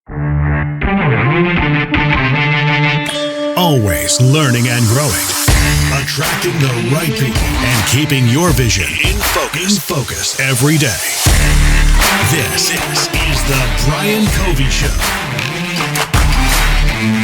Always learning and growing. Attracting the right people and keeping your vision in focus every day. This is the Brian Covey Show.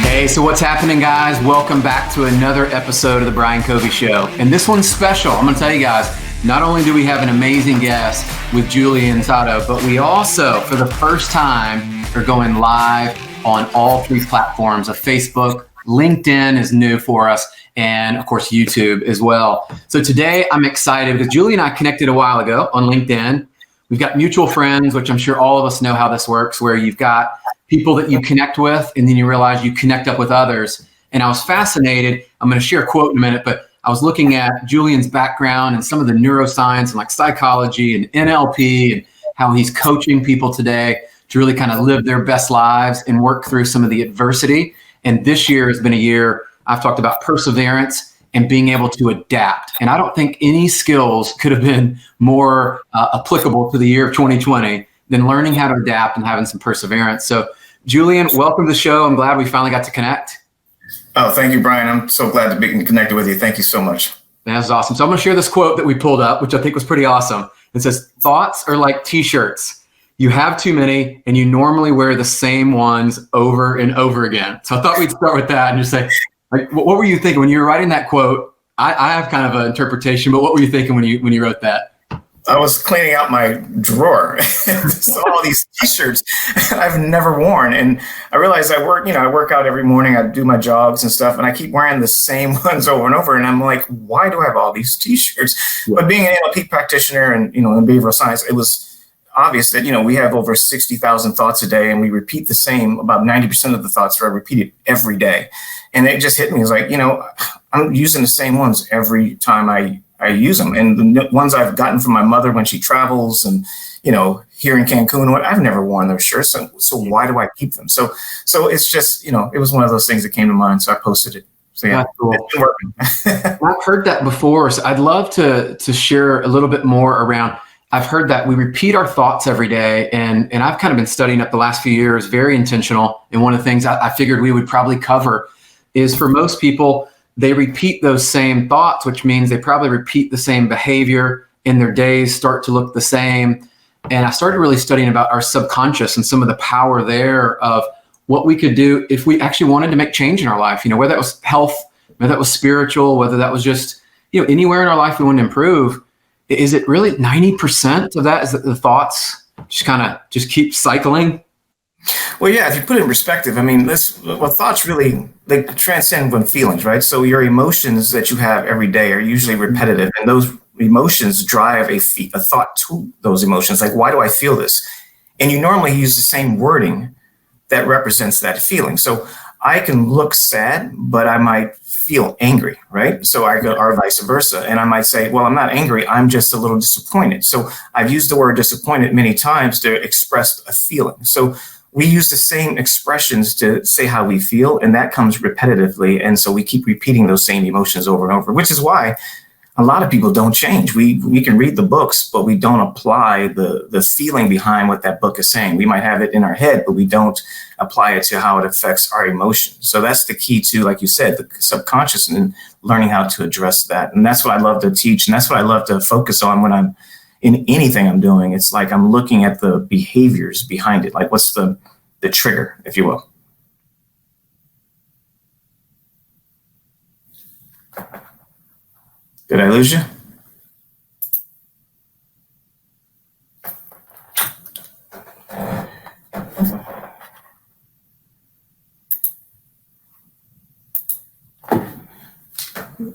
Hey, so what's happening, guys? Welcome back to another episode of the Brian Covey Show. And this one's special. I'm going to tell you guys, not only do we have an amazing guest with Julian Sado, but we also, for the first time, are going live on all three platforms of Facebook. LinkedIn is new for us, and of course, YouTube as well. So today I'm excited because Julie and I connected a while ago on LinkedIn. We've got mutual friends, which I'm sure all of us know how this works, where you've got people that you connect with, and then you realize you connect up with others. And I was fascinated. I'm going to share a quote in a minute, but I was looking at Julian's background and some of the neuroscience and like psychology and NLP and how he's coaching people today to really kind of live their best lives and work through some of the adversity. And this year has been a year I've talked about perseverance and being able to adapt. And I don't think any skills could have been more applicable to the year of 2020 than learning how to adapt and having some perseverance. So Julian, welcome to the show. I'm glad we finally got to connect. Oh, thank you, Brian. I'm so glad to be connected with you. Thank you so much. That's awesome. So I'm going to share this quote that we pulled up, which I think was pretty awesome. It says, thoughts are like t-shirts. You have too many, and you normally wear the same ones over and over again. So I thought we'd start with that and just say, like, what were you thinking when you were writing that quote? I have kind of an interpretation, but what were you thinking when you wrote that? I was cleaning out my drawer, saw all these t-shirts I've never worn, and I realized I work out every morning. I do my jogs and stuff, and I keep wearing the same ones over and over. And I'm like, why do I have all these t-shirts? Yeah. But being an NLP practitioner and in behavioral science, it was obvious that, we have over 60,000 thoughts a day, and we repeat the same. About 90% of the thoughts are repeated every day. And it just hit me. It's like, I'm using the same ones every time I use them. And the ones I've gotten from my mother when she travels and, here in Cancun, I've never worn those shirts. So why do I keep them? So it's just, it was one of those things that came to mind. So I posted it. So yeah, cool. It's been working. I've heard that before. So I'd love to share a little bit more around. I've heard that we repeat our thoughts every day, and I've kind of been studying it the last few years, very intentional. And one of the things I figured we would probably cover is for most people, they repeat those same thoughts, which means they probably repeat the same behavior, and their days start to look the same. And I started really studying about our subconscious and some of the power there of what we could do if we actually wanted to make change in our life, whether that was health, whether that was spiritual, whether that was just, anywhere in our life we wanted to improve. Is it really 90% of that is that the thoughts just keep cycling? Well, yeah, if you put it in perspective, thoughts really, they transcend when feelings, right? So your emotions that you have every day are usually repetitive, and those emotions drive a thought to those emotions. Like, why do I feel this? And you normally use the same wording that represents that feeling. So I can look sad, but I might feel angry, right? So or vice versa. And I might say, well, I'm not angry. I'm just a little disappointed. So I've used the word disappointed many times to express a feeling. So we use the same expressions to say how we feel, and that comes repetitively. And so we keep repeating those same emotions over and over, which is why a lot of people don't change. We can read the books, but we don't apply the feeling behind what that book is saying. We might have it in our head, but we don't apply it to how it affects our emotions. So that's the key to, like you said, the subconscious and learning how to address that. And that's what I love to teach. And that's what I love to focus on when I'm in anything I'm doing. It's like I'm looking at the behaviors behind it. Like, what's the trigger, if you will. Did I lose you?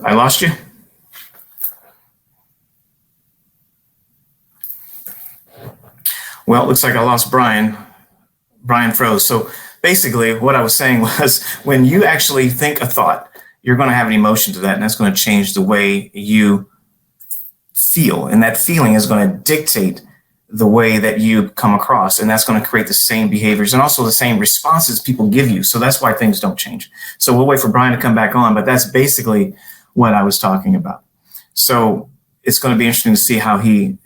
I lost you? Well, it looks like I lost Brian. Brian froze. So basically what I was saying was, when you actually think a thought, you're going to have an emotion to that, and that's going to change the way you feel. And that feeling is going to dictate the way that you come across, and that's going to create the same behaviors and also the same responses people give you. So that's why things don't change. So we'll wait for Brian to come back on, but that's basically what I was talking about. So it's going to be interesting to see how he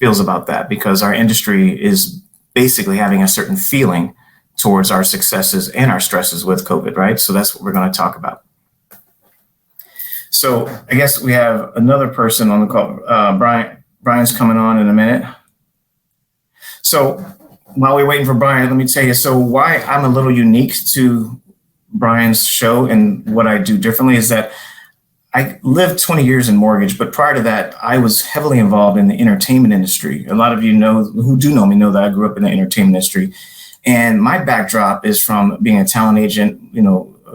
feels about that, because our industry is basically having a certain feeling towards our successes and our stresses with COVID, right? So that's what we're going to talk about. So I guess we have another person on the call. Brian's coming on in a minute. So while we're waiting for Brian, let me tell you, so why I'm a little unique to Brian's show and what I do differently is that I lived 20 years in mortgage, but prior to that, I was heavily involved in the entertainment industry. A lot of you know who do know me know that I grew up in the entertainment industry. And my backdrop is from being a talent agent,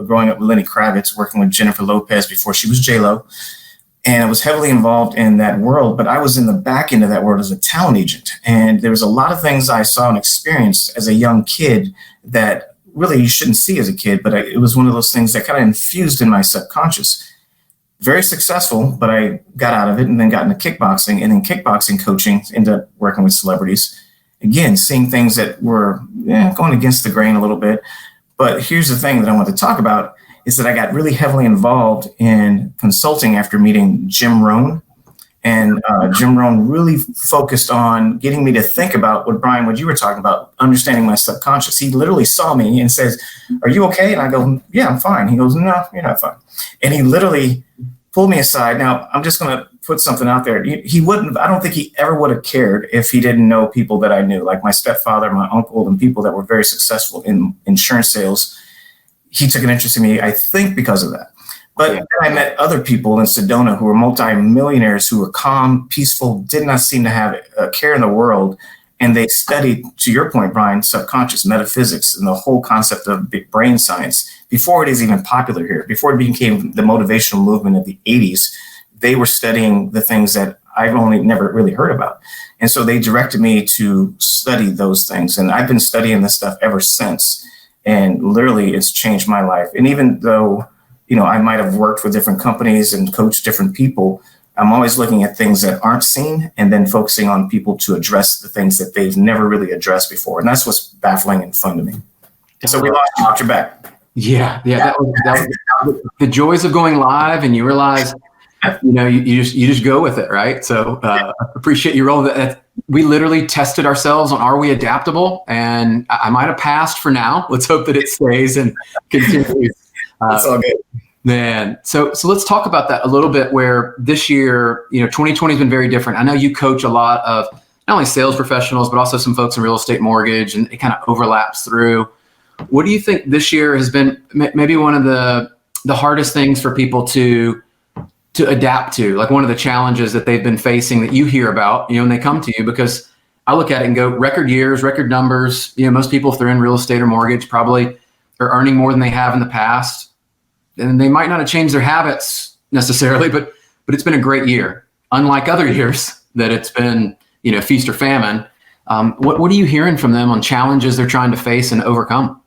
growing up with Lenny Kravitz, working with Jennifer Lopez before she was J-Lo. And I was heavily involved in that world, but I was in the back end of that world as a talent agent. And there was a lot of things I saw and experienced as a young kid that really you shouldn't see as a kid, but it was one of those things that kind of infused in my subconscious. Very successful, but I got out of it and then got into kickboxing, and then kickboxing coaching, ended up working with celebrities. Again, seeing things that were going against the grain a little bit. But here's the thing that I want to talk about is that I got really heavily involved in consulting after meeting Jim Rohn. And Jim Rohn really focused on getting me to think about what you were talking about, understanding my subconscious. He literally saw me and says, "Are you okay?" And I go, "Yeah, I'm fine." He goes, "No, you're not fine." And he literally pulled me aside. Now, I'm just going to put something out there. He wouldn't, I don't think he ever would have cared if he didn't know people that I knew, like my stepfather, my uncle, and people that were very successful in insurance sales. He took an interest in me, I think, because of that. But then I met other people in Sedona who were multimillionaires, who were calm, peaceful, did not seem to have a care in the world. And they studied, to your point, Brian, subconscious metaphysics and the whole concept of brain science before it is even popular here, before it became the motivational movement of the 80s. They were studying the things that I've only never really heard about. And so they directed me to study those things. And I've been studying this stuff ever since. And literally, it's changed my life. And even though, I might have worked with different companies and coached different people, I'm always looking at things that aren't seen and then focusing on people to address the things that they've never really addressed before. And that's what's baffling and fun to me. So we lost you, but you're back. Yeah. That was the joys of going live, and you realize, you just go with it, right? So appreciate your role. That we literally tested ourselves on, are we adaptable? And I might have passed for now. Let's hope that it stays and continues. That's all good. Man, so let's talk about that a little bit, where this year, 2020 has been very different. I know you coach a lot of not only sales professionals, but also some folks in real estate mortgage, and it kind of overlaps through. What do you think this year has been maybe one of the hardest things for people to adapt to, like one of the challenges that they've been facing that you hear about, when they come to you? Because I look at it and go, record years, record numbers. Most people, if they're in real estate or mortgage, probably are earning more than they have in the past. And they might not have changed their habits necessarily, but it's been a great year. Unlike other years that it's been, feast or famine. What are you hearing from them on challenges they're trying to face and overcome?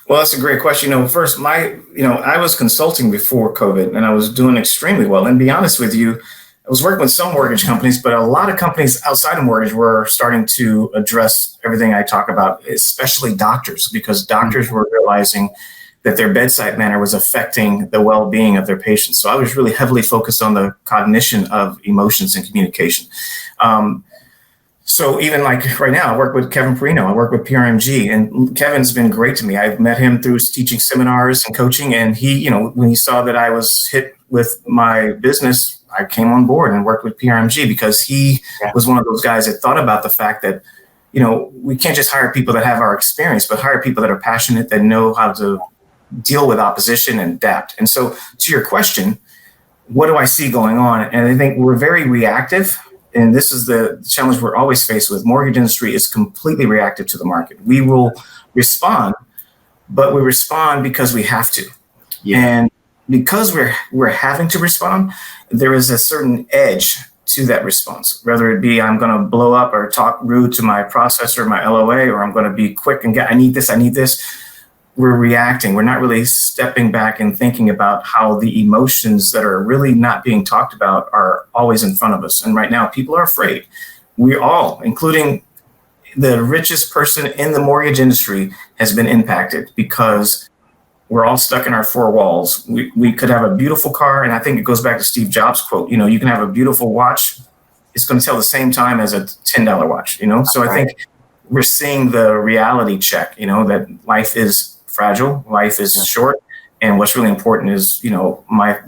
Well, that's a great question. First, I was consulting before COVID, and I was doing extremely well. And to be honest with you, I was working with some mortgage companies, but a lot of companies outside of mortgage were starting to address everything I talk about, especially doctors, because doctors were realizing that their bedside manner was affecting the well-being of their patients. So I was really heavily focused on the cognition of emotions and communication. So even like right now, I work with Kevin Perino, I work with PRMG, and Kevin's been great to me. I've met him through teaching seminars and coaching, and he, when he saw that I was hit with my business, I came on board and worked with PRMG because he was one of those guys that thought about the fact that, we can't just hire people that have our experience, but hire people that are passionate, that know how to deal with opposition and adapt. And so to your question, what do I see going on? And I think we're very reactive. And this is the challenge we're always faced with. Mortgage industry is completely reactive to the market. We will respond, but we respond because we have to. Yeah. And because we're having to respond, there is a certain edge to that response, whether it be I'm going to blow up or talk rude to my processor, my LOA, or I'm going to be quick and I need this. We're reacting. We're not really stepping back and thinking about how the emotions that are really not being talked about are always in front of us. And right now, people are afraid. We all, including the richest person in the mortgage industry, has been impacted because we're all stuck in our four walls. We could have a beautiful car, and I think it goes back to Steve Jobs' quote, you can have a beautiful watch. It's going to tell the same time as a $10 watch, So I think we're seeing the reality check, that life is fragile, life is short. And what's really important is, my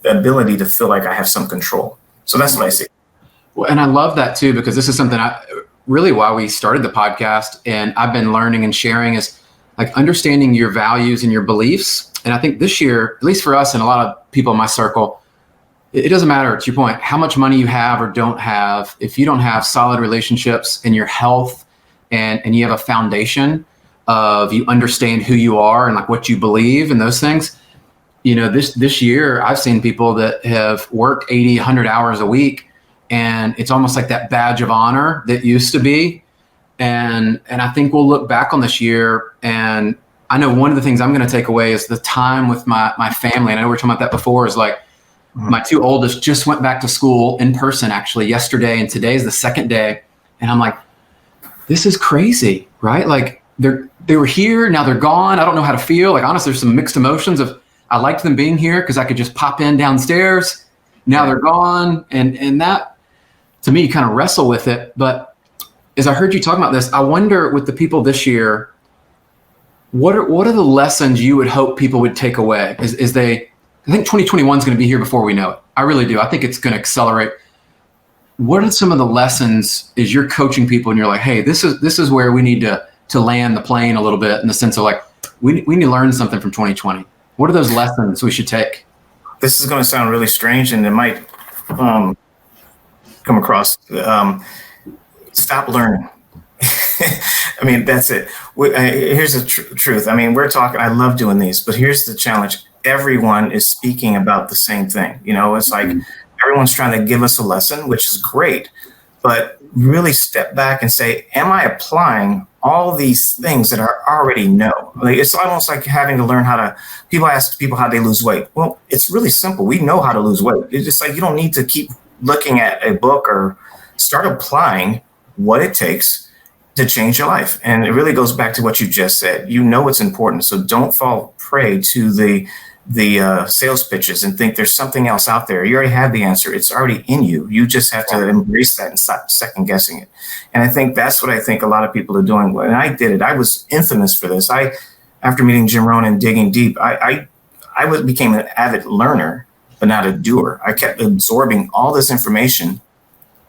ability to feel like I have some control. So that's what I see. Well, and I love that too, because this is something really why we started the podcast, and I've been learning and sharing is like understanding your values and your beliefs. And I think this year, at least for us and a lot of people in my circle, it doesn't matter, to your point, how much money you have or don't have. If you don't have solid relationships in your health and you have a foundation of you understand who you are and like what you believe and those things, this year I've seen people that have worked 80, 100 hours a week, and it's almost like that badge of honor that used to be. And I think we'll look back on this year, and I know one of the things I'm going to take away is the time with my family. And I know we were talking about that before, is like my two oldest just went back to school in person actually yesterday, and today's the second day. And I'm like, this is crazy, right? Like they were here, now they're gone. I don't know how to feel. Like honestly, there's some mixed emotions of I liked them being here because I could just pop in downstairs. Now they're gone. And that, to me, you kind of wrestle with it. But as I heard you talking about this, I wonder with the people this year, what are the lessons you would hope people would take away? I think 2021 is going to be here before we know it. I really do. I think it's going to accelerate. What are some of the lessons as you're coaching people and you're like, hey, this is where we need to land the plane a little bit, in the sense of like, we need to learn something from 2020. What are those lessons we should take? This is going to sound really strange, and it might come across. Stop learning. I mean, that's it. Here's the truth. I mean, we're talking, I love doing these, but here's the challenge. Everyone is speaking about the same thing. It's like everyone's trying to give us a lesson, which is great, but really step back and say, am I applying all these things that I already know? Like, it's almost like having to learn people ask people how they lose weight. Well, it's really simple. We know how to lose weight. It's just like, you don't need to keep looking at a book, or start applying what it takes to change your life. And it really goes back to what you just said. It's important. So don't fall prey to the sales pitches and think there's something else out there. You already have the answer. It's already in you. You just have to embrace that and stop second guessing it. And I think that's what I think a lot of people are doing. And I did it. I was infamous for this. After meeting Jim Rohn and digging deep, I became an avid learner, but not a doer. I kept absorbing all this information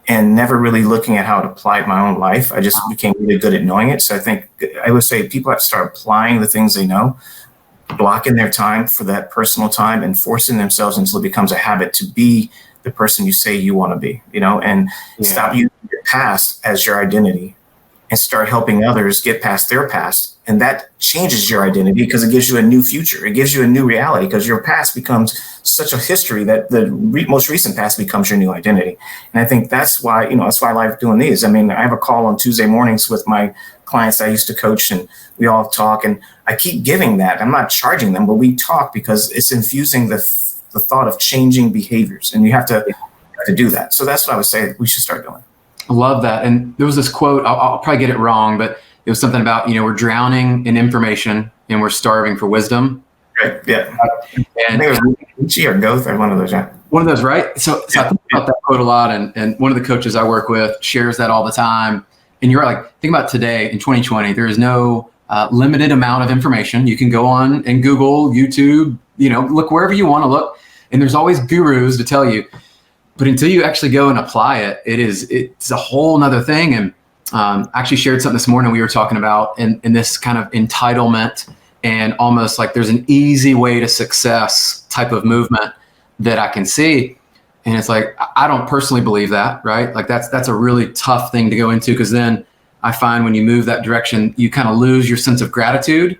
and never really looking at how it applied my own life. I just became really good at knowing it. So I think I would say people have to start applying the things they know, blocking their time for that personal time, and forcing themselves until it becomes a habit to be the person you say you want to be, and stop using your past as your identity and start helping others get past their past. And that changes your identity because it gives you a new future. It gives you a new reality because your past becomes such a history that the most recent past becomes your new identity. And I think that's why I like doing these. I mean, I have a call on Tuesday mornings with my clients I used to coach, and we all talk, and I keep giving that. I'm not charging them, but we talk because it's infusing the thought of changing behaviors, and you have to do that. So that's what I would say we should start doing. I love that. And there was this quote, I'll probably get it wrong, but it was something about, we're drowning in information and we're starving for wisdom. Right. Yeah. And I think it was Nietzsche or Goethe or one of those. Yeah. One of those, right? So I think about that quote a lot. And one of the coaches I work with shares that all the time. And you're like, think about today in 2020, there is no limited amount of information. You can go on and Google, YouTube, look wherever you want to look. And there's always gurus to tell you. But until you actually go and apply it, it's a whole nother thing. And I actually shared something this morning we were talking about in this kind of entitlement and almost like there's an easy way to success type of movement that I can see. And it's like, I don't personally believe that, right? Like that's a really tough thing to go into, because then I find when you move that direction, you kind of lose your sense of gratitude.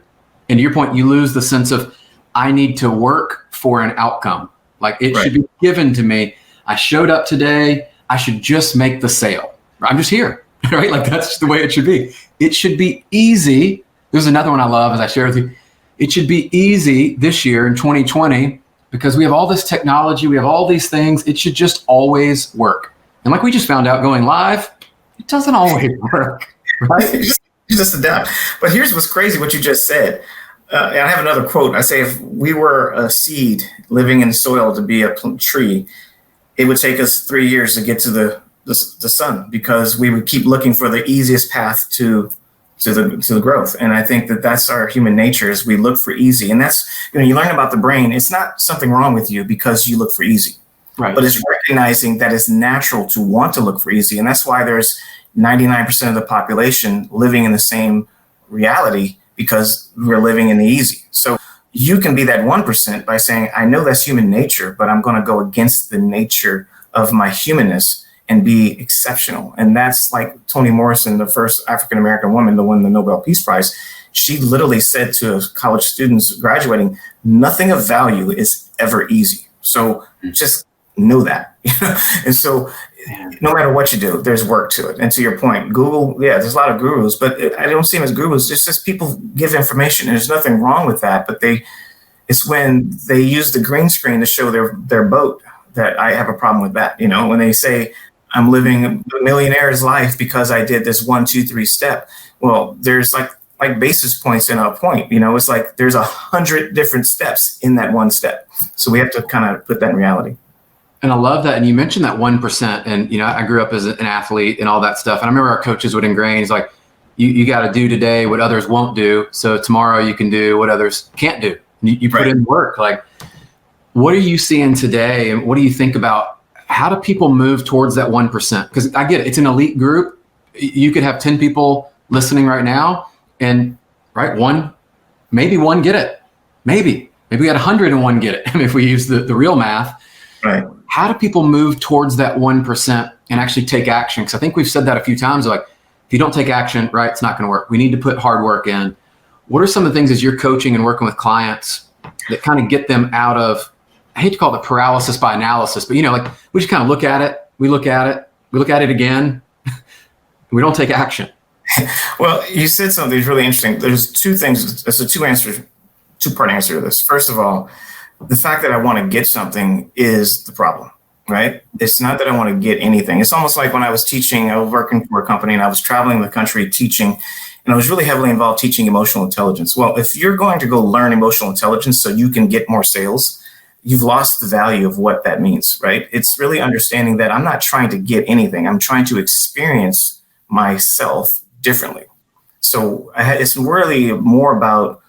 And to your point, you lose the sense of, I need to work for an outcome. Like it should be given to me. I showed up today. I should just make the sale. I'm just here, right? Like that's just the way it should be. It should be easy. There's another one I love, as I share with you. It should be easy this year in 2020 because we have all this technology. We have all these things. It should just always work. And like we just found out going live, it doesn't always work, right? Just adapt. But here's what's crazy, what you just said. And I have another quote. I say, if we were a seed living in soil to be a tree, it would take us 3 years to get to the the sun, because we would keep looking for the easiest path to the growth. And I think that that's our human nature, is we look for easy. And that's, you learn about the brain. It's not something wrong with you because you look for easy, right? But it's recognizing that it's natural to want to look for easy. And that's why there's 99% of the population living in the same reality, because we're living in the easy. So you can be that 1% by saying, I know that's human nature, but I'm going to go against the nature of my humanness and be exceptional. And that's like Toni Morrison, the first African-American woman to win the Nobel Peace Prize. She literally said to college students graduating, nothing of value is ever easy. So just know that. And so no matter what you do, there's work to it. And to your point, Google, there's a lot of gurus, but I don't see them as gurus. It's just people give information. And there's nothing wrong with that. But it's when they use the green screen to show their boat that I have a problem with that. When they say, I'm living a millionaire's life because I did this 1, 2, 3 step. Well, there's like basis points in a point. It's like there's 100 different steps in that one step. So we have to kind of put that in reality. And I love that. And you mentioned that 1%. And, I grew up as an athlete and all that stuff. And I remember our coaches would ingrain, it's like, you got to do today what others won't do. So tomorrow you can do what others can't do. You put in work. Like, what are you seeing today? And what do you think about how do people move towards that 1%? Because I get it. It's an elite group. You could have 10 people listening right now, and maybe one get it. Maybe we got 101 get it. I mean, if we use the real math. Right. How do people move towards that 1% and actually take action? Because I think we've said that a few times, like, if you don't take action, right, it's not going to work. We need to put hard work in. What are some of the things as you're coaching and working with clients that kind of get them out of, I hate to call it the paralysis by analysis, but we just kind of look at it, we look at it again, we don't take action. Well, you said something that's really interesting. There's two things. There's a two-part answer to this. First of all, the fact that I want to get something is the problem, right? It's not that I want to get anything. It's almost like when I was teaching, I was working for a company and I was traveling the country teaching, and I was really heavily involved teaching emotional intelligence. Well, if you're going to go learn emotional intelligence so you can get more sales, you've lost the value of what that means, right? It's really understanding that I'm not trying to get anything. I'm trying to experience myself differently. So it's really more about,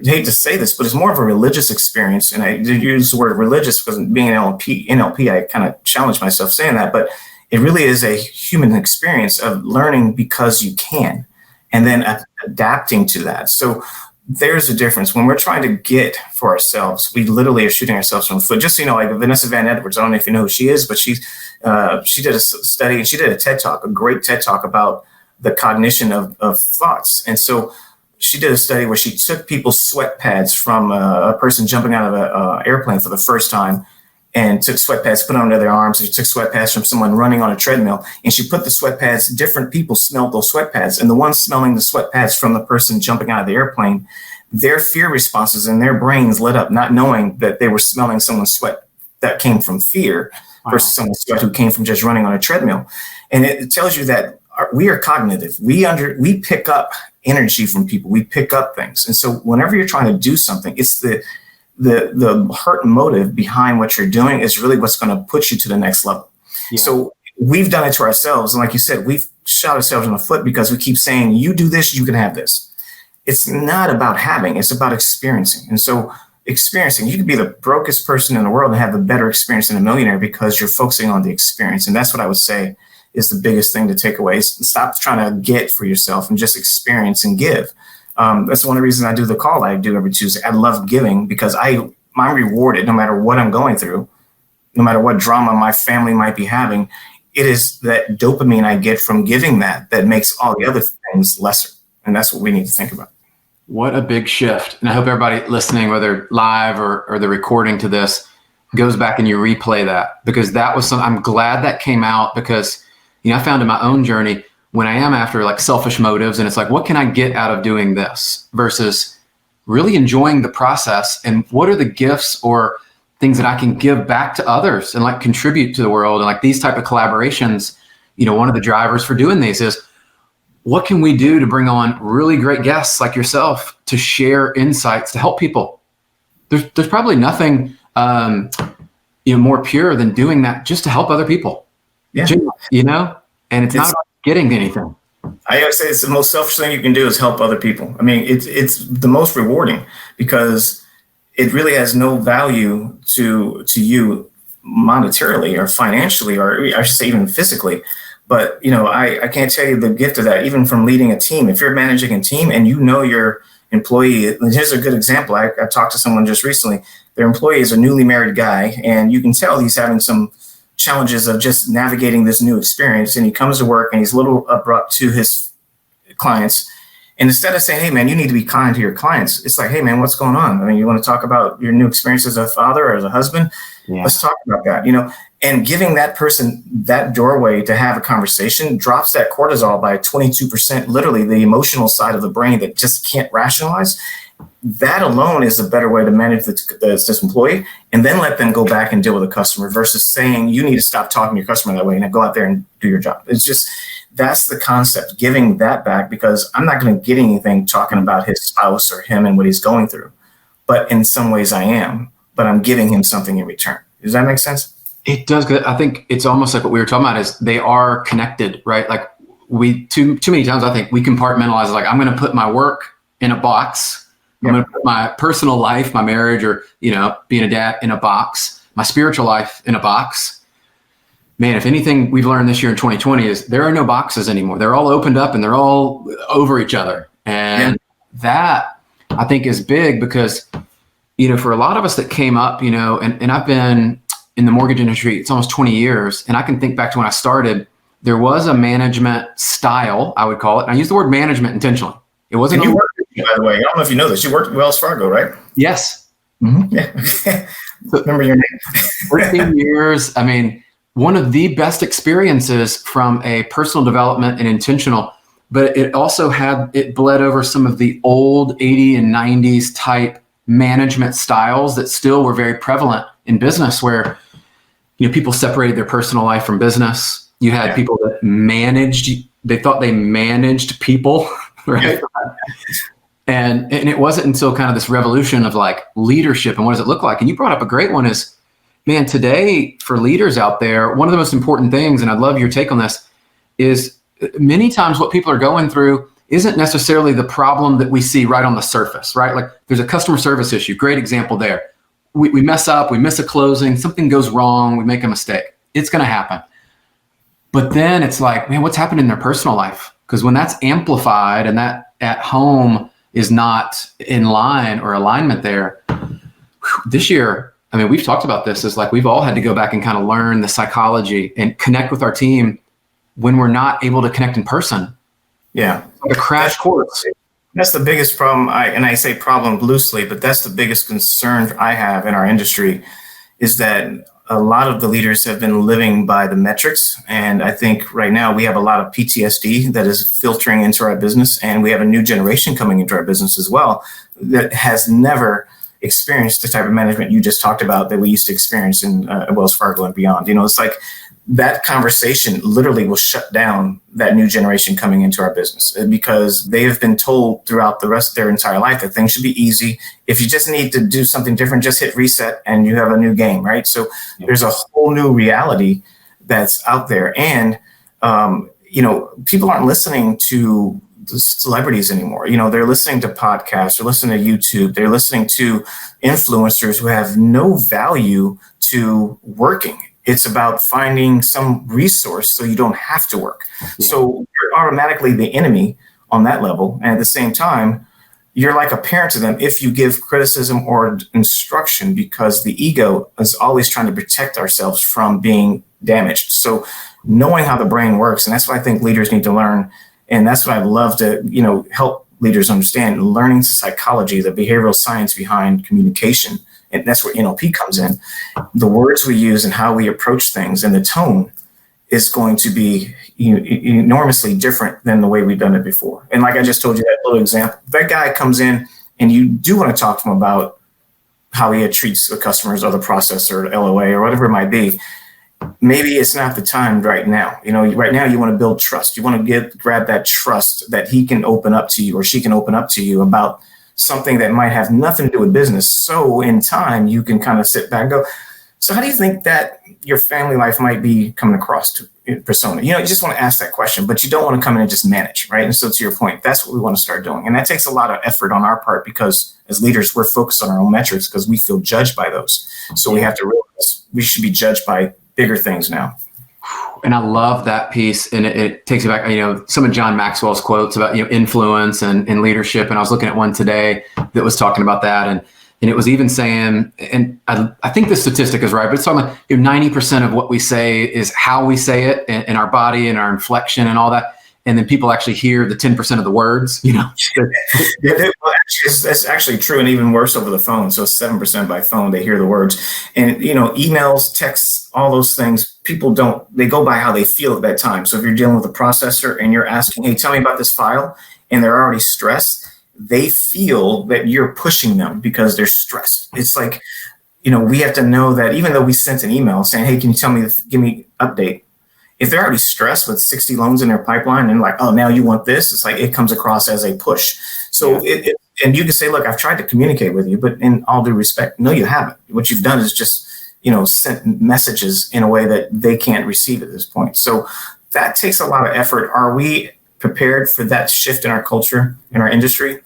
I hate to say this, but it's more of a religious experience. And I did use the word religious because being an NLP, I kind of challenge myself saying that, but it really is a human experience of learning because you can, and then adapting to that. So there's a difference. When we're trying to get for ourselves, we literally are shooting ourselves from the foot. Just, like Vanessa Van Edwards, I don't know if you know who she is, but she did a study and she did a TED Talk, a great TED Talk about the cognition of thoughts. And so she did a study where she took people's sweat pads from a person jumping out of an airplane for the first time, and took sweat pads, put them under their arms. She took sweat pads from someone running on a treadmill, and she put the sweat pads, different people smelled those sweat pads. And the ones smelling the sweat pads from the person jumping out of the airplane, their fear responses in their brains lit up, not knowing that they were smelling someone's sweat that came from fear versus someone's sweat who came from just running on a treadmill. And it tells you that we are cognitive. We pick up energy from people. We pick up things. And so whenever you're trying to do something, it's the heart motive behind what you're doing is really what's going to put you to the next level. Yeah. So we've done it to ourselves. And like you said, we've shot ourselves in the foot because we keep saying, you do this, you can have this. It's not about having, it's about experiencing. And so experiencing, you could be the brokest person in the world and have the better experience than a millionaire because you're focusing on the experience. And that's what I would say is the biggest thing to take away. Stop trying to get for yourself and just experience and give. That's one of the reasons I do the call I do every Tuesday. I love giving because I'm rewarded no matter what I'm going through, no matter what drama my family might be having. It is that dopamine I get from giving that makes all the other things lesser. And that's what we need to think about. What a big shift. And I hope everybody listening, whether live or the recording to this, goes back and you replay that, because that was I'm glad that came out, because I found in my own journey when I am after like selfish motives, and it's like, what can I get out of doing this versus really enjoying the process, and what are the gifts or things that I can give back to others and like contribute to the world. And like these type of collaborations, one of the drivers for doing these is, what can we do to bring on really great guests like yourself to share insights to help people? There's probably nothing more pure than doing that just to help other people. Yeah. You know, and it's not about getting anything. I always say it's the most selfish thing you can do is help other people. I mean, it's the most rewarding because it really has no value to you monetarily or financially, or I should say even physically. But, you know, I can't tell you the gift of that, even from leading a team. If you're managing a team and you know your employee, here's a good example. I talked to someone just recently. Their employee is a newly married guy, and you can tell he's having some challenges of just navigating this new experience. And he comes to work and he's a little abrupt to his clients. And instead of saying, hey, man, you need to be kind to your clients, it's like, hey, man, what's going on? I mean, you want to talk about your new experience as a father or as a husband? Yeah. Let's talk about that, you know, and giving that person that doorway to have a conversation drops that cortisol by 22%, literally the emotional side of the brain that just can't rationalize. That alone is a better way to manage this employee, and then let them go back and deal with a customer versus saying you need to stop talking to your customer that way and go out there and do your job. It's just, that's the concept, giving that back, because I'm not going to get anything talking about his spouse or him and what he's going through. But in some ways I am, but I'm giving him something in return. Does that make sense? It does. I think it's almost like what we were talking about is they are connected, right? Like we too many times I think we compartmentalize, like I'm going to put my work in a box. I'm going to put my personal life, my marriage, or, you know, being a dad in a box, my spiritual life in a box. Man, if anything we've learned this year in 2020 is there are no boxes anymore. They're all opened up and they're all over each other. And that I think is big because, you know, for a lot of us that came up, you know, and I've been in the mortgage industry, it's almost 20 years. And I can think back to when I started, there was a management style, I would call it. And I use the word management intentionally. It wasn't. And you worked, by the way, I don't know if you know this, you worked at Wells Fargo, right? Yes. Mm-hmm. Yeah. Remember your name. 13 years. I mean, one of the best experiences from a personal development and intentional, but it also it bled over some of the old 80s and 90s type management styles that still were very prevalent in business, where, you know, people separated their personal life from business. You had people that they thought they managed people, right? And it wasn't until kind of this revolution of like leadership and what does it look like? And you brought up a great one is, man, today for leaders out there, one of the most important things, and I'd love your take on this, is many times what people are going through isn't necessarily the problem that we see right on the surface, right? Like there's a customer service issue. Great example there. We mess up, we miss a closing, something goes wrong, we make a mistake. It's going to happen. But then it's like, man, what's happened in their personal life? Because when that's amplified and that at home is not in line or alignment there, this year, I mean, we've talked about this, is like we've all had to go back and kind of learn the psychology and connect with our team when we're not able to connect in person. Yeah. Like a crash course. That's the biggest problem. I say problem loosely, but that's the biggest concern I have in our industry, is that a lot of the leaders have been living by the metrics. And I think right now we have a lot of PTSD that is filtering into our business. And we have a new generation coming into our business as well that has never experienced the type of management you just talked about that we used to experience in Wells Fargo and beyond. You know, it's like that conversation literally will shut down that new generation coming into our business, because they have been told throughout the rest of their entire life that things should be easy. If you just need to do something different, just hit reset and you have a new game, right? So there's a whole new reality that's out there. And, you know, people aren't listening to the celebrities anymore. You know, they're listening to podcasts, they're listening to YouTube, they're listening to influencers who have no value to working. It's about finding some resource so you don't have to work. Yeah. So you're automatically the enemy on that level. And at the same time, you're like a parent to them if you give criticism or instruction, because the ego is always trying to protect ourselves from being damaged. So knowing how the brain works, and that's what I think leaders need to learn. And that's what I'd love to, you know, help leaders understand, learning psychology, the behavioral science behind communication. And that's where NLP comes in. The words we use and how we approach things and the tone is going to be enormously different than the way we've done it before. And like I just told you, that little example, that guy comes in and you do want to talk to him about how he treats the customers or the process or LOA or whatever it might be. Maybe it's not the time right now. You know, right now you want to build trust. You want to grab that trust that he can open up to you or she can open up to you about something that might have nothing to do with business. So in time, you can kind of sit back and go, so how do you think that your family life might be coming across persona? You just want to ask that question, but you don't want to come in and just manage, right? And so to your point, that's what we want to start doing. And that takes a lot of effort on our part because as leaders, we're focused on our own metrics because we feel judged by those. So we have to realize we should be judged by bigger things now. And I love that piece. And it takes me back, some of John Maxwell's quotes about, influence and leadership. And I was looking at one today that was talking about that. And it was even saying, and I think the statistic is right, but it's talking about 90% of what we say is how we say it and our body and our inflection and all that. And then people actually hear the 10% of the words, Well, that's actually true, and even worse over the phone. So 7% by phone, they hear the words. And, emails, texts, all those things, they go by how they feel at that time. So if you're dealing with a processor and you're asking, hey, tell me about this file, and they're already stressed, they feel that you're pushing them because they're stressed. It's like, we have to know that even though we sent an email saying, hey, can you give me update? If they're already stressed with 60 loans in their pipeline and like, oh, now you want this, it's like it comes across as a push. So and you can say, look, I've tried to communicate with you, but in all due respect, no, you haven't. What you've done is just, sent messages in a way that they can't receive at this point. So that takes a lot of effort. Are we prepared for that shift in our culture, in our industry?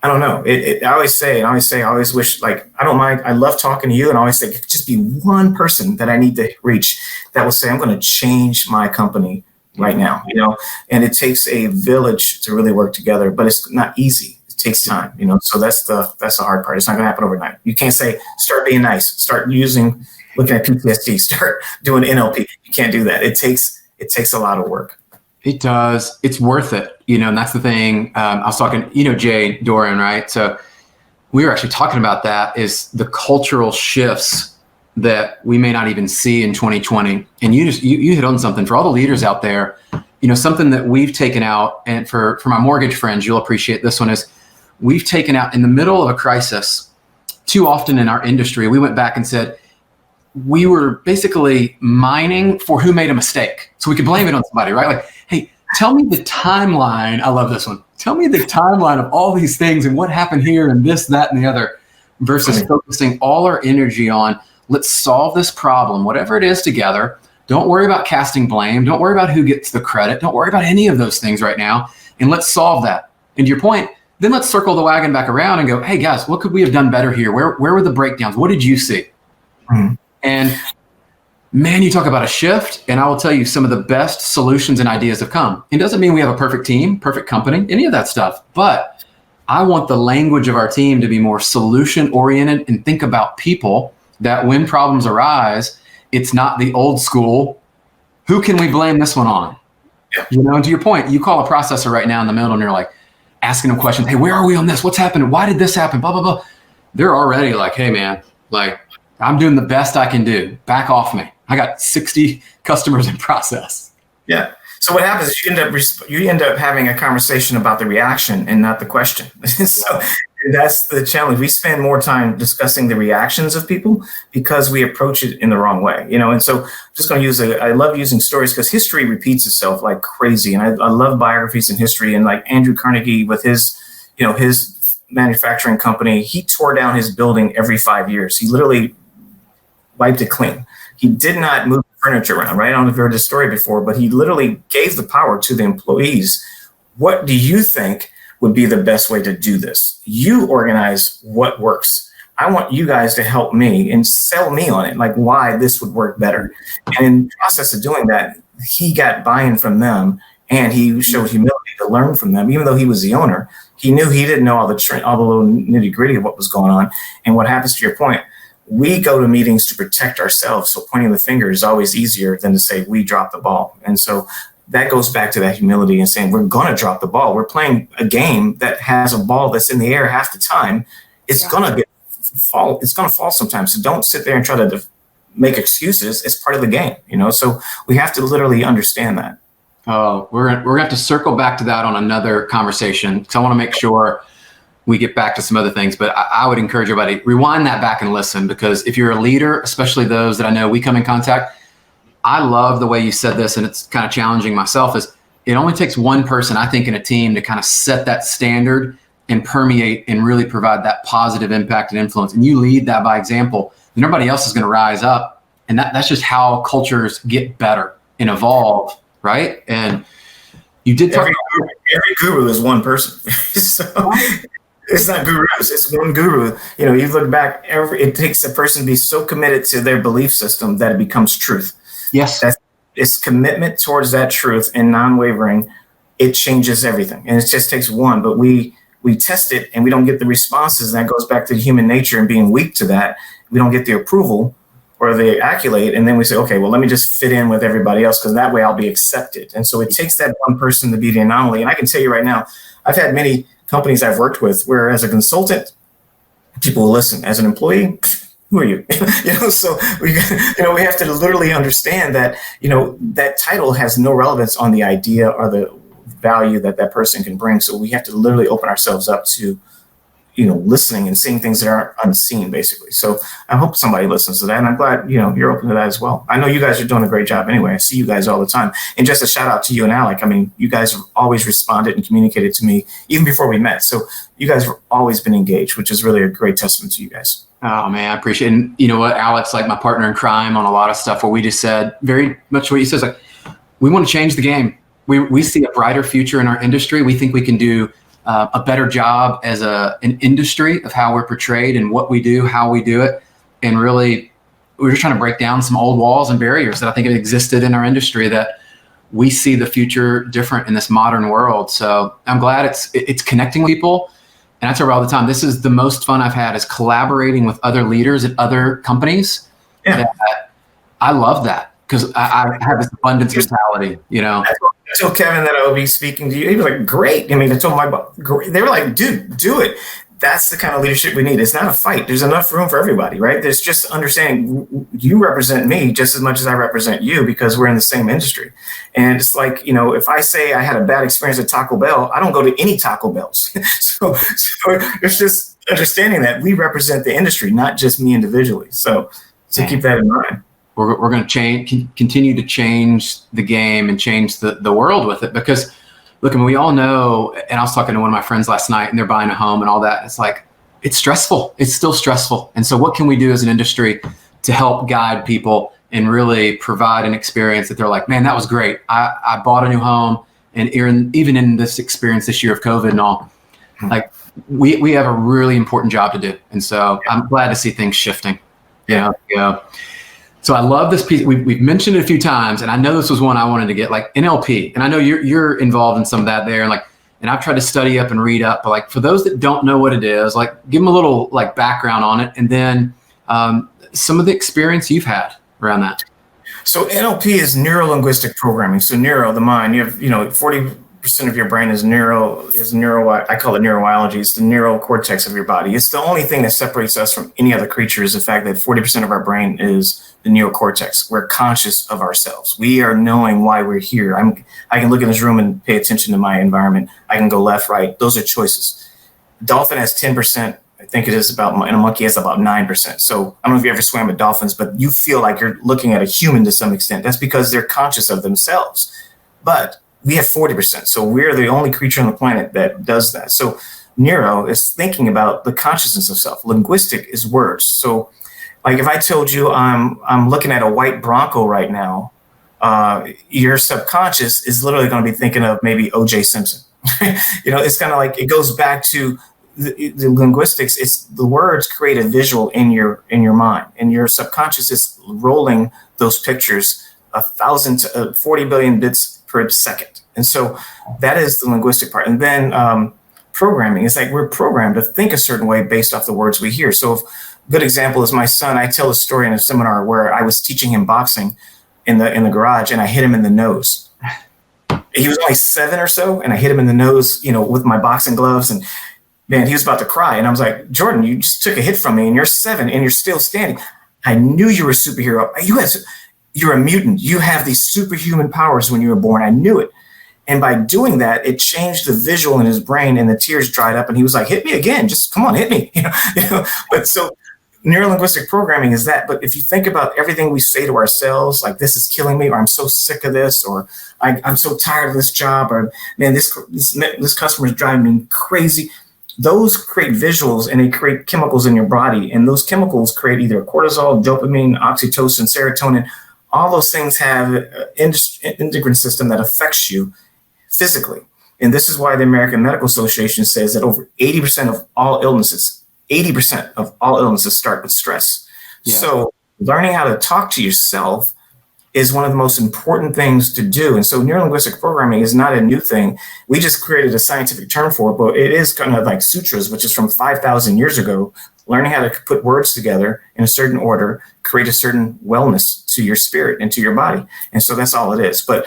I don't know. I always wish, like, I don't mind. I love talking to you, and I always say, just be one person that I need to reach that will say, I'm going to change my company right now, and it takes a village to really work together, but it's not easy. It takes time, so that's the hard part. It's not going to happen overnight. You can't say, start being nice, start looking at PTSD, start doing NLP. You can't do that. It takes a lot of work. It does. It's worth it, and that's the thing. I was talking, Jay Doran, right? So we were actually talking about that is the cultural shifts that we may not even see in 2020. And you hit on something for all the leaders out there, something that we've taken out, and for my mortgage friends, you'll appreciate this one, is we've taken out in the middle of a crisis. Too often in our industry, we went back and said, we were basically mining for who made a mistake. So we could blame it on somebody, right? Like, hey, tell me the timeline. I love this one. Tell me the timeline of all these things and what happened here and this, that, and the other, versus focusing all our energy on, let's solve this problem, whatever it is, together. Don't worry about casting blame. Don't worry about who gets the credit. Don't worry about any of those things right now. And let's solve that. And to your point, then let's circle the wagon back around and go, hey guys, what could we have done better here? Where were the breakdowns? What did you see? Mm-hmm. And man, you talk about a shift, and I will tell you some of the best solutions and ideas have come. It doesn't mean we have a perfect team, perfect company, any of that stuff, but I want the language of our team to be more solution oriented and think about people that when problems arise, it's not the old school, who can we blame this one on? Yeah. And to your point, you call a processor right now in the middle and you're like asking them questions. Hey, where are we on this? What's happening? Why did this happen? Blah, blah, blah. They're already like, hey man, like, I'm doing the best I can do. Back off me. I got 60 customers in process. Yeah. So what happens is you end up having a conversation about the reaction and not the question. So that's the challenge. We spend more time discussing the reactions of people because we approach it in the wrong way. And so I'm just going to I love using stories because history repeats itself like crazy. And I love biographies in history, and like Andrew Carnegie with his manufacturing company, he tore down his building every 5 years. He literally wiped it clean. He did not move furniture around, right? I don't know if you heard this story before, but he literally gave the power to the employees. What do you think would be the best way to do this? You organize what works. I want you guys to help me and sell me on it, like why this would work better. And in the process of doing that, he got buy-in from them, and he showed humility to learn from them. Even though he was the owner, he knew he didn't know all the little nitty-gritty of what was going on. And what happens, to your point, we go to meetings to protect ourselves. So pointing the finger is always easier than to say we dropped the ball. And so that goes back to that humility and saying we're going to drop the ball. We're playing a game that has a ball that's in the air half the time. It's going to fall. It's going to fall sometimes. So don't sit there and try to make excuses. It's part of the game, So we have to literally understand that. Oh, we're going to have to circle back to that on another conversation, because I want to make sure we get back to some other things, but I would encourage everybody, rewind that back and listen, because if you're a leader, especially those that I know we come in contact, I love the way you said this, and it's kind of challenging myself, is it only takes one person, I think, in a team to kind of set that standard and permeate and really provide that positive impact and influence. And you lead that by example, and everybody else is going to rise up. And that's just how cultures get better. and evolve, right? And you did talk every guru is one person. So it's not gurus, it's one guru. You look back, it takes a person to be so committed to their belief system that it becomes truth. Yes. It's commitment towards that truth and non-wavering. It changes everything. And it just takes one, but we test it and we don't get the responses. And that goes back to human nature and being weak to that. We don't get the approval or the accolade. And then we say, okay, well, let me just fit in with everybody else because that way I'll be accepted. And so it takes that one person to be the anomaly. And I can tell you right now, I've had many companies I've worked with where as a consultant, people will listen. As an employee, who are you? So we have to literally understand that, that title has no relevance on the idea or the value that person can bring. So we have to literally open ourselves up to, listening and seeing things that aren't unseen, basically. So I hope somebody listens to that. And I'm glad, you're open to that as well. I know you guys are doing a great job anyway. I see you guys all the time. And just a shout out to you and Alec. I mean, you guys have always responded and communicated to me even before we met. So you guys have always been engaged, which is really a great testament to you guys. Oh man, I appreciate it. And you know what, Alex, like my partner in crime on a lot of stuff where we just said very much what you said, like, we want to change the game. We see a brighter future in our industry. We think we can do a better job as an industry of how we're portrayed and what we do, how we do it. And really, we're just trying to break down some old walls and barriers that I think have existed in our industry, that we see the future different in this modern world. So I'm glad it's connecting with people. And I tell her all the time, this is the most fun I've had, is collaborating with other leaders at other companies. Yeah. I love that because I have this abundance mentality, I told Kevin that I would be speaking to you. He was like, great. I mean, I told my boss, they were like, dude, do it. That's the kind of leadership we need. It's not a fight. There's enough room for everybody, right? There's just understanding you represent me just as much as I represent you because we're in the same industry. And it's like, if I say I had a bad experience at Taco Bell, I don't go to any Taco Bells. so it's just understanding that we represent the industry, not just me individually. So keep that in mind. We're going to continue to change the game and change the world with it, because look, I mean, we all know, and I was talking to one of my friends last night and they're buying a home and all that. It's like, it's stressful. It's still stressful. And so what can we do as an industry to help guide people and really provide an experience that they're like, man, that was great. I bought a new home, and even in this experience this year of COVID and all, like we have a really important job to do. And so I'm glad to see things shifting. Yeah. So I love this piece. We've mentioned it a few times, and I know this was one I wanted to get, like NLP. And I know you're involved in some of that there, and I've tried to study up and read up. But like for those that don't know what it is, like give them a little like background on it, and then some of the experience you've had around that. So NLP is neurolinguistic programming. So neuro, the mind. You have 40% of your brain is neuro. I call it neurobiology. It's the neurocortex of your body. It's the only thing that separates us from any other creature, is the fact that 40% of our brain is the neocortex. We're conscious of ourselves. We are knowing why we're here. I can look in this room and pay attention to my environment. I can go left, right. Those are choices. Dolphin has 10%. I think it is about, and a monkey has about 9%. So I don't know if you ever swam with dolphins, but you feel like you're looking at a human to some extent. That's because they're conscious of themselves. But we have 40%. So we're the only creature on the planet that does that. So neuro is thinking about the consciousness of self. Linguistic is words. So like if I told you I'm looking at a white Bronco right now, your subconscious is literally going to be thinking of maybe O.J. Simpson. It's kind of like, it goes back to the linguistics. It's the words create a visual in your mind, and your subconscious is rolling those pictures 40 billion bits per second. And so that is the linguistic part. And then programming is like, we're programmed to think a certain way based off the words we hear. So good example is my son. I tell a story in a seminar where I was teaching him boxing in the garage, and I hit him in the nose. He was only 7 or so, and I hit him in the nose, with my boxing gloves, and man, he was about to cry. And I was like, Jordan, you just took a hit from me, and you're 7, and you're still standing. I knew you were a superhero. You're a mutant. You have these superhuman powers when you were born. I knew it. And by doing that, it changed the visual in his brain, and the tears dried up, and he was like, hit me again. Just come on, hit me. But so neurolinguistic programming is that. But if you think about everything we say to ourselves, like this is killing me, or I'm so sick of this, or I'm so tired of this job, or man, this customer is driving me crazy. Those create visuals, and they create chemicals in your body. And those chemicals create either cortisol, dopamine, oxytocin, serotonin. all those things have an endocrine system that affects you physically. And this is why the American Medical Association says that over 80% of all illnesses start with stress. Yeah. So learning how to talk to yourself is one of the most important things to do. And so neurolinguistic programming is not a new thing. We just created a scientific term for it, but it is kind of like sutras, which is from 5,000 years ago, learning how to put words together in a certain order, create a certain wellness to your spirit and to your body. And so that's all it is. But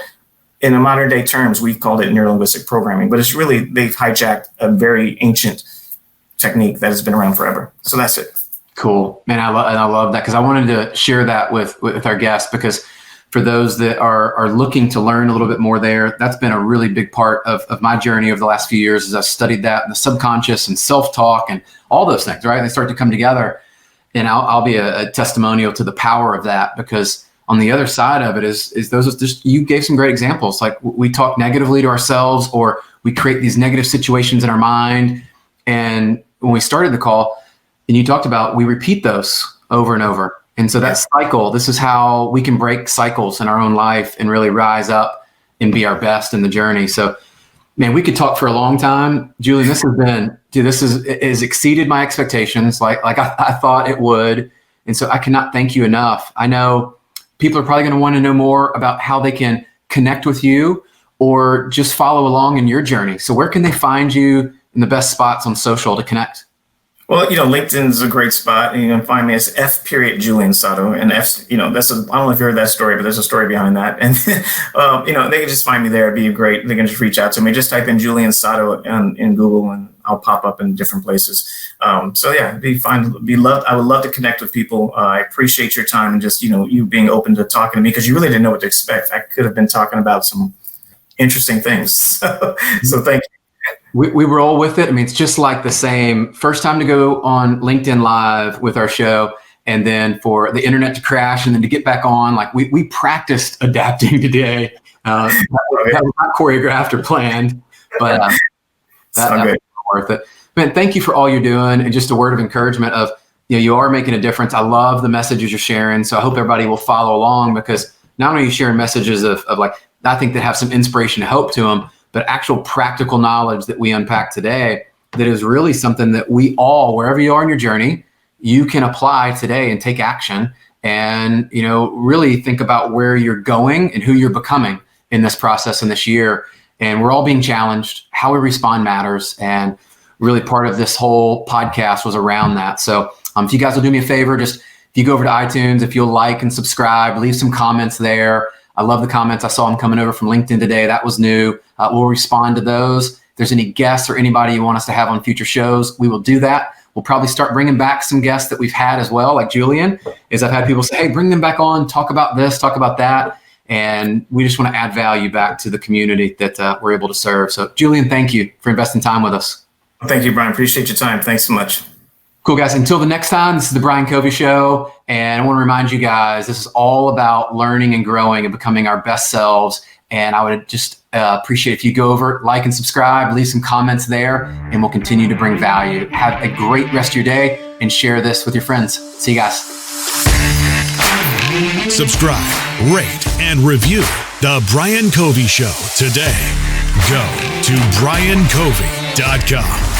in the modern day terms, we've called it neurolinguistic programming, but it's really, they've hijacked a very ancient technique that has been around forever. So that's it. Cool. Man, I love that, because I wanted to share that with our guests, because for those that are looking to learn a little bit more there, that's been a really big part of my journey over the last few years, as I've studied that and the subconscious and self-talk and all those things, right? They start to come together, and I'll be a testimonial to the power of that, because on the other side of it is those just, you gave some great examples. Like we talk negatively to ourselves, or we create these negative situations in our mind. And when we started the call and you talked about, we repeat those over and over. And so that cycle, this is how we can break cycles in our own life and really rise up and be our best in the journey. So, man, we could talk for a long time. Julian, this has exceeded my expectations, like I thought it would. And so I cannot thank you enough. I know people are probably going to want to know more about how they can connect with you or just follow along in your journey. So where can they find you in the best spots on social to connect? Well, LinkedIn is a great spot. You can find me as Julian Sado, and F. I don't know if you heard that story, but there's a story behind that. And they can just find me there. It'd be great. They can just reach out to me. Just type in Julian Sado in Google, and I'll pop up in different places. So yeah, it'd be fun. I would love to connect with people. I appreciate your time and just you being open to talking to me, because you really didn't know what to expect. I could have been talking about some interesting things. So thank you. We roll with it. I mean, it's just like the same first time to go on LinkedIn Live with our show, and then for the internet to crash and then to get back on. Like we practiced adapting today. That was not choreographed or planned, but that was worth it. Man, thank you for all you're doing, and just a word of encouragement of, you are making a difference. I love the messages you're sharing. So I hope everybody will follow along, because not only are you sharing messages of like, I think that have some inspiration and hope to them, but actual practical knowledge that we unpack today that is really something that we all, wherever you are in your journey, you can apply today and take action and, really think about where you're going and who you're becoming in this process in this year. And we're all being challenged. How we respond matters. And really part of this whole podcast was around that. So if you guys will do me a favor, just if you go over to iTunes, if you'll like and subscribe, leave some comments there. I love the comments. I saw them coming over from LinkedIn today. That was new. We'll respond to those. If there's any guests or anybody you want us to have on future shows, we will do that. We'll probably start bringing back some guests that we've had as well, like Julian, is I've had people say, hey, bring them back on, talk about this, talk about that. And we just want to add value back to the community that we're able to serve. So Julian, thank you for investing time with us. Thank you, Brian. Appreciate your time. Thanks so much. Cool, guys. Until the next time, this is the Brian Covey Show. And I want to remind you guys, this is all about learning and growing and becoming our best selves. And I would just appreciate if you go over, like and subscribe, leave some comments there, and we'll continue to bring value. Have a great rest of your day and share this with your friends. See you guys. Subscribe, rate, and review The Brian Covey Show today. Go to briancovey.com.